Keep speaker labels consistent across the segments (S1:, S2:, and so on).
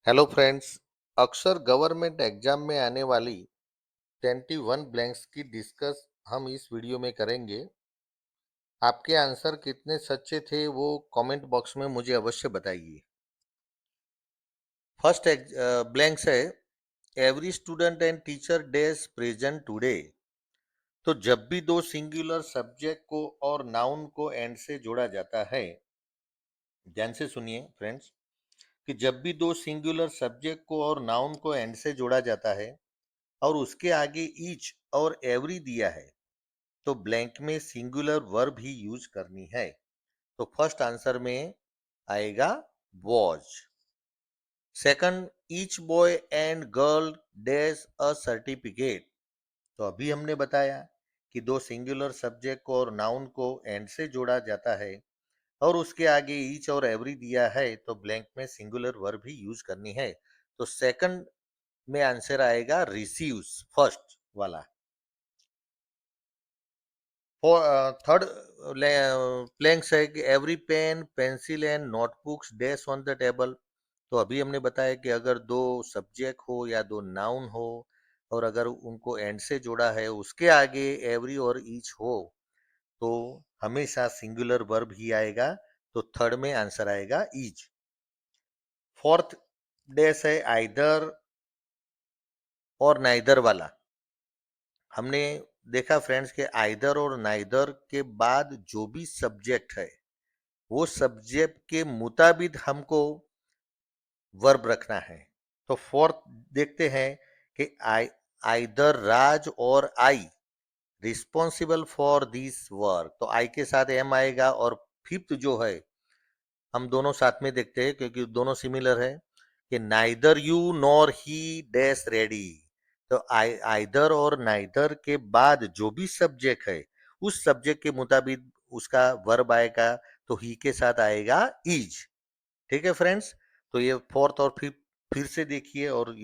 S1: Hello friends. अक्सर government exam में आने वाली 21 ब्लैंक्स की डिस्कस हम इस वीडियो में करेंगे। आपके आंसर कितने सच्चे थे वो कमेंट बॉक्स में मुझे अवश्य बताइए। फर्स्ट ब्लैंक्स है, every student and teacher days present today. तो जब भी दो सिंगुलर सब्जेक्ट को और नाउन को एंड से जोड़ा जाता है, ध्यान से सुनिए फ्रेंड्स, कि जब भी दो सिंगुलर सब्जेक्ट को और नाउन को एंड से जोड़ा जाता है और उसके आगे ईच और एवरी दिया है, तो ब्लैंक में सिंगुलर वर्ब ही यूज करनी है। तो फर्स्ट आंसर में आएगा was. Second, each boy and girl dash a certificate. तो अभी हमने बताया कि दो सिंगुलर सब्जेक्ट को और नाउन को एंड से जोड़ा जाता है और उसके आगे ईच और एवरी दिया है, तो ब्लैंक में सिंगुलर वर्ब ही यूज करनी है। तो सेकंड में आंसर आएगा रिसीव्स, फर्स्ट वाला। थर्ड प्लैंक्स है कि every pen pencil and notebooks dash on the table. तो अभी हमने बताया कि अगर दो सब्जेक्ट हो या दो नाउन हो और अगर उनको एंड से जोड़ा है, उसके आगे एवरी और ईच हो, तो हमेशा सिंगुलर वर्ब ही आएगा। तो थर्ड में आंसर आएगा ईच। फोर्थ डैश है आइदर और नाइदर वाला। हमने देखा फ्रेंड्स कि आइदर और नाइदर के बाद जो भी सब्जेक्ट है, वो सब्जेक्ट के मुताबिक हमको वर्ब रखना है। तो फोर्थ देखते हैं कि आइदर राज और आई रिस्पॉन्सिबल फॉर दिस वर्क। तो आई के साथ एम आएगा। और फिफ्थ जो है, हम दोनों साथ में देखते हैं क्योंकि दोनों सिमिलर है, कि neither you nor he dash ready. तो आइदर और नाइदर के बाद जो भी सब्जेक्ट है, उस सब्जेक्ट के मुताबिक उसका वर्ब आएगा। तो ही के साथ आएगा इज। ठीक है फ्रेंड्स। तो ये फोर्थ और फिफ्थ फिर से देखिए और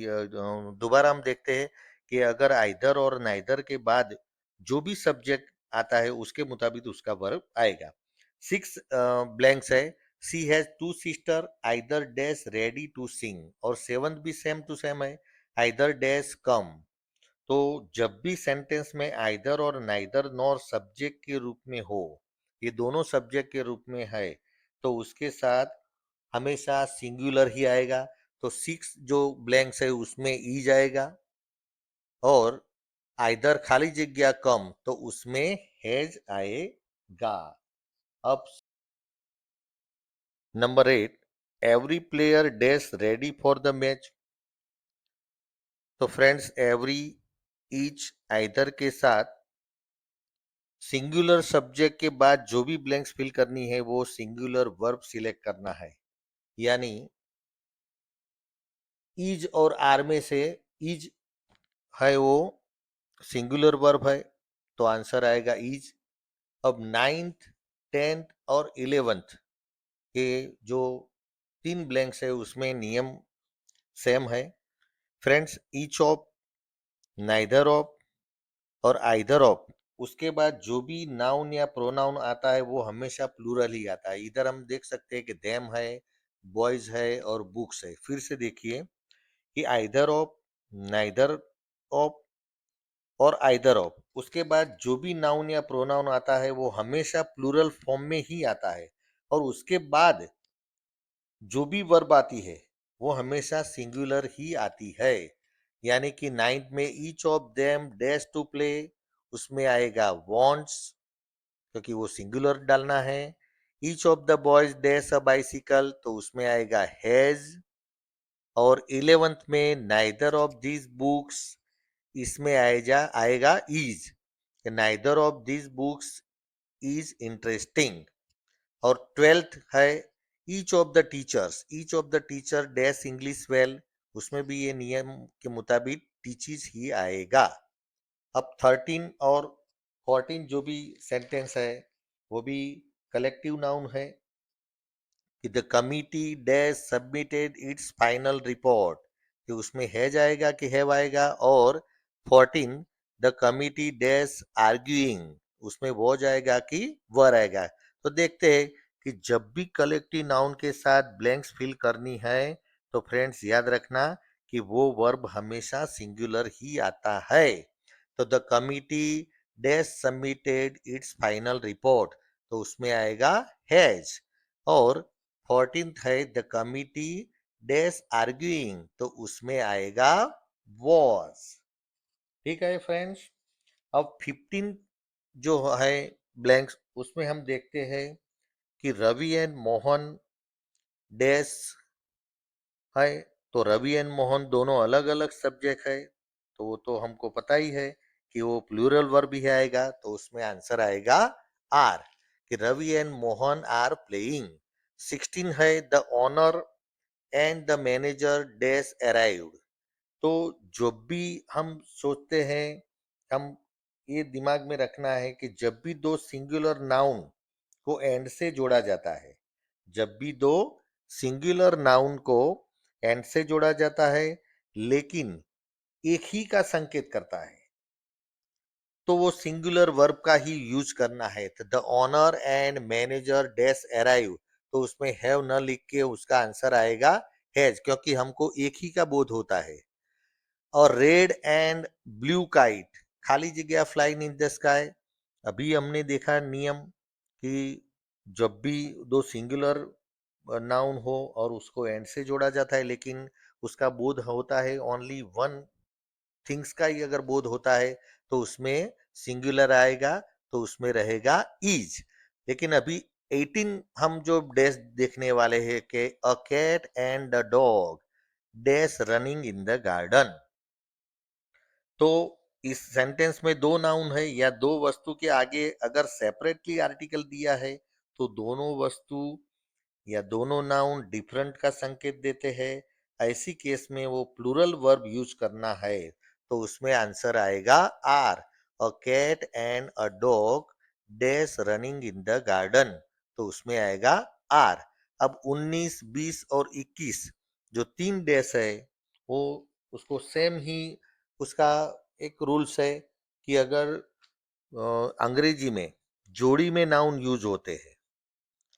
S1: दोबारा हम देखते हैं कि अगर आइदर और नाइदर के बाद जो भी सब्जेक्ट आता है उसके मुताबिक उसका वर्ब आएगा। सिक्स ब्लैंक्स है, she has two sister either dash ready to sing. और सेवंथ भी सेम टू सेम है, आइदर डैश कम। तो जब भी सेंटेंस में आइदर और नाइदर नॉर सब्जेक्ट के रूप में हो, ये दोनों सब्जेक्ट के रूप में है, तो उसके साथ हमेशा सिंगुलर ही आएगा। तो सिक्स जो ब्लैंक्स है उसमें ई जाएगा। और आइदर खाली जगह कम, तो उसमें हैज आएगा। अब number 8, every player dash ready for the match. तो फ्रेंड्स, एवरी ईच आइदर के साथ सिंगुलर सब्जेक्ट के बाद जो भी ब्लैंक्स फिल करनी है वो सिंगुलर वर्ब सिलेक्ट करना है। यानी इज और आर में से इज है वो सिंगुलर वर्ब है, तो आंसर आएगा इज। अब नाइन्थ, टेंथ और इलेवेंथ के जो तीन ब्लैंक्स है उसमें नियम सेम है friends. Each of, neither of और आइदर ऑफ, उसके बाद जो भी नाउन या प्रोनाउन आता है वो हमेशा प्लूरल ही आता है। इधर हम देख सकते हैं कि देम है, बॉयज है और बुक्स है। फिर से देखिए कि आइदर ऑफ, नाइदर ऑफ और आइदर ऑफ, उसके बाद जो भी नाउन या प्रोनाउन आता है वो हमेशा प्लूरल फॉर्म में ही आता है। और उसके बाद जो भी वर्ब आती है वो हमेशा सिंगुलर ही आती है। यानी कि नाइन्थ में each of them dash to play, उसमें आएगा वांट्स, क्योंकि वो सिंगुलर डालना है। Each of the boys dash a bicycle, तो उसमें आएगा हैज। और इलेवेंथ में नाइदर ऑफ दिस बुक्स, इसमें आएगा is. Neither of this books is interesting. और ट्वेल्थ है each of the teacher dash English well, उसमें भी ये नियम के मुताबिक टीचीज ही आएगा। अब 13 और 14 जो भी सेंटेंस है वो भी कलेक्टिव नाउन है, कि the committee dash submitted it's final report, कि उसमें है जाएगा कि हैव आएगा। और 14, द कमिटी डैश आर्ग्यूइंग, उसमें वो जाएगा कि वर आएगा। तो देखते हैं कि जब भी कलेक्टिव नाउन के साथ ब्लैंक्स फिल करनी है तो फ्रेंड्स याद रखना कि वो वर्ब हमेशा सिंगुलर ही आता है। तो the committee dash submitted it's final report, तो उसमें आएगा हैज। और 14th है द कमिटी डैश आर्ग्यूइंग, तो उसमें आएगा वॉज। ठीक है फ्रेंड्स। अब 15 जो है ब्लैंक्स, उसमें हम देखते हैं कि रवि एंड मोहन डैश है। तो रवि एंड मोहन दोनों अलग अलग सब्जेक्ट है, तो वो तो हमको पता ही है कि वो प्लूरल वर्ब ही आएगा, तो उसमें आंसर आएगा आर, कि Ravi and Mohan are playing. 16 है the owner and the manager dash arrived. तो जब भी हम सोचते हैं, हम ये दिमाग में रखना है कि जब भी दो सिंगुलर नाउन को एंड से जोड़ा जाता है, जब भी दो सिंगुलर नाउन को एंड से जोड़ा जाता है लेकिन एक ही का संकेत करता है, तो वो सिंगुलर वर्ब का ही यूज करना है। तो the owner and manager dash arrive, तो उसमें हैव न लिख के उसका आंसर आएगा हैज, क्योंकि हमको एक ही का बोध होता है। और रेड एंड ब्लू काइट, खाली जगह फ्लाइंग इन द स्काई। अभी हमने देखा नियम कि जब भी दो सिंगुलर नाउन हो और उसको एंड से जोड़ा जाता है लेकिन उसका बोध होता है ओनली वन थिंग्स का ही, अगर बोध होता है तो उसमें सिंगुलर आएगा, तो उसमें रहेगा इज। लेकिन अभी 18 हम जो डैश देखने वाले हैं कि a cat and a dog dash running in the garden. तो इस सेंटेंस में दो नाउन है या दो वस्तु के आगे अगर सेपरेटली आर्टिकल दिया है, तो दोनों वस्तु या दोनों नाउन डिफरेंट का संकेत देते हैं। ऐसी केस में वो प्लूरल वर्ब यूज करना है, तो उसमें आंसर आएगा are, a cat and a dog dash running in the garden, तो उसमें आएगा आर। अब 19, 20 और 21 जो तीन डैश है, वो उसको सेम ही उसका एक रूल्स है कि अगर अंग्रेजी में जोड़ी में नाउन यूज होते हैं,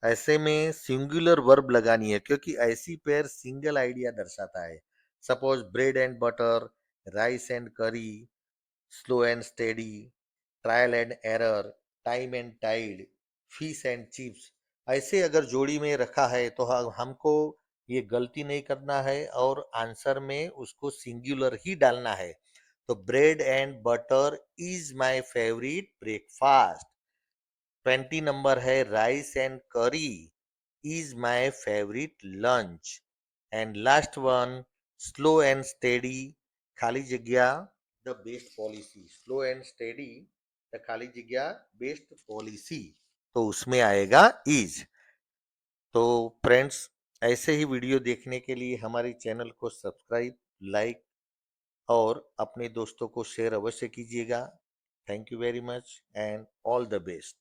S1: ऐसे में सिंगुलर वर्ब लगानी है, क्योंकि ऐसी पेयर सिंगल आइडिया दर्शाता है। Suppose bread and butter, rice and curry, slow and steady, trial and error, time and tide, fish and chips. ऐसे अगर जोड़ी में रखा है तो हमको ये गलती नहीं करना है और आंसर में उसको सिंगुलर ही डालना है। तो bread and butter is my favourite breakfast. 20 number है राइस एंड करी is my favourite lunch. And last one slow and steady, खाली जगह the best policy. Slow and steady the खाली जगह बेस्ट पॉलिसी, तो उसमें आएगा इज। तो फ्रेंड्स, ऐसे ही वीडियो देखने के लिए हमारे चैनल को सब्सक्राइब, लाइक और अपने दोस्तों को शेयर अवश्य कीजिएगा। Thank you very much and all the best.